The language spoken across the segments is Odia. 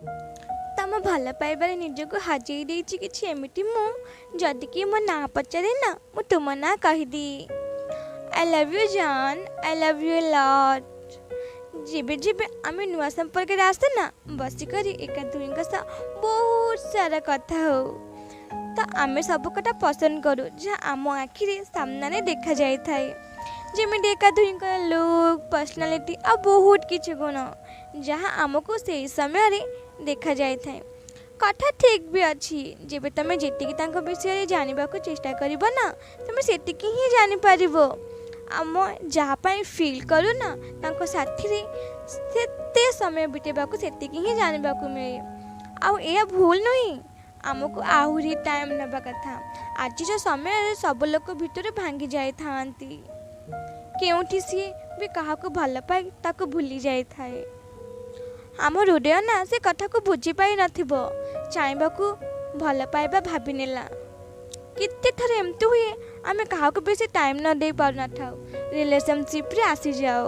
ତମ ଭଲ ପାଇବାରେ ନିଜକୁ ହଜେଇ ଦେଇଛି କିଛି ଏମିତି ମୁଁ, ଯଦି କି ମୋ ନାଁ ପଚାରେ ନା ମୁଁ ତୁମ ନାଁ କହିଦିଏ। ଆଇ ଲଭ୍ ୟୁ ଜାନ୍, ଆଇ ଲଭ୍ ୟୁ ଲଟ୍। ଯେବେ ଯେବେ ଆମେ ନୂଆ ସମ୍ପର୍କରେ ଆସେ ନା ବସିକରି ଏକା ଦୁଇଙ୍କ ସହ ବହୁତ ସାରା କଥା ହଉ। ତ ଆମେ ସବୁ କଥା ପସନ୍ଦ କରୁ ଯାହା ଆମ ଆଖିରେ ସାମ୍ନାରେ ଦେଖାଯାଇଥାଏ। ଯେମିତି ଏକା ଦୁଇଙ୍କର ଲୁକ୍, ପର୍ସନାଲିଟି ଆଉ ବହୁତ କିଛି ଗୁଣ ଯାହା ଆମକୁ ସେହି ସମୟରେ ଦେଖାଯାଇଥାଏ। କଥା ଠିକ୍ ବି ଅଛି, ଯେବେ ତମେ ଯେତିକି ତାଙ୍କ ବିଷୟରେ ଜାଣିବାକୁ ଚେଷ୍ଟା କରିବ ନା ତମେ ସେତିକି ହିଁ ଜାଣିପାରିବ। ଆମ ଯାହା ପାଇଁ ଫିଲ୍ କରୁ ନା ତାଙ୍କ ସାଥିରେ ସେତେ ସମୟ ବିତେଇବାକୁ ସେତିକି ହିଁ ଜାଣିବାକୁ ମିଳେ। ଆଉ ଏହା ଭୁଲ ନୁହେଁ, ଆମକୁ ଆହୁରି ଟାଇମ୍ ନେବା କଥା। ଆଜିର ସମୟରେ ସବୁ ଲୋକ ଭିତରେ ଭାଙ୍ଗି ଯାଇଥାନ୍ତି। କେଉଁଠି ସିଏ ବି କାହାକୁ ଭଲ ପାଇ ତାକୁ ଭୁଲି ଯାଇଥାଏ। ଆମ ହୃଦୟ ନା ସେ କଥାକୁ ବୁଝିପାରିନଥିବ, ଚାହିଁବାକୁ ଭଲ ପାଇବା ଭାବିନେଲା। କେତେ ଥର ଏମିତି ହୁଏ ଆମେ କାହାକୁ ବେଶୀ ଟାଇମ୍ ନ ଦେଇ ପାରୁନଥାଉ, ରିଲେସନସିପ୍ରେ ଆସିଯାଉ।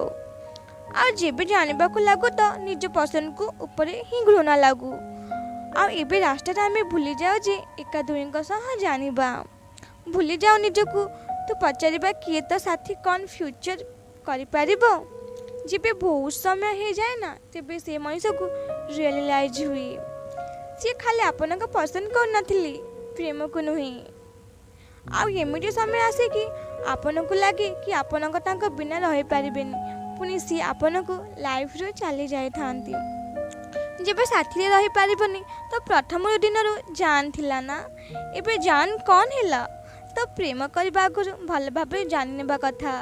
ଆଉ ଯେବେ ଜାଣିବାକୁ ଲାଗୁ ତ ନିଜ ପସନ୍ଦକୁ ଉପରେ ହିଁ ଘୃଣା ଲାଗୁ। ଆଉ ଏବେ ରାସ୍ତାରେ ଆମେ ଭୁଲିଯାଉ ଯେ ଏକା ଦୁଇଙ୍କ ସହ ଜାଣିବା। ଭୁଲିଯାଉ ନିଜକୁ ତୁ ପଚାରିବା କିଏ ତ ସାଥୀ କ'ଣ ଫ୍ୟୁଚର୍ କରିପାରିବ। ଯେବେ ବହୁତ ସମୟ ହେଇଯାଏ ନା ତେବେ ସେ ମଣିଷକୁ ରିଏଲାଇଜ୍ ହୁଏ ସିଏ ଖାଲି ଆପଣଙ୍କୁ ପସନ୍ଦ କରୁନଥିଲି, ପ୍ରେମକୁ ନୁହେଁ। ଆଉ ଏମିତି ସମୟ ଆସେ କି ଆପଣଙ୍କୁ ଲାଗେ କି ଆପଣଙ୍କ ତାଙ୍କ ବିନା ରହିପାରିବେନି, ପୁଣି ସିଏ ଆପଣଙ୍କୁ ଲାଇଫ୍ରୁ ଚାଲି ଯାଇଥାନ୍ତି। ଯେବେ ସାଥିରେ ରହିପାରିବନି ତ ପ୍ରଥମ ଦିନରୁ ଜାନ୍ ଥିଲା ନା, ଏବେ ଜାନ୍ କ'ଣ ହେଲା? ତ ପ୍ରେମ କରିବା ଆଗରୁ ଭଲ ଭାବରେ ଜାଣିନେବା କଥା।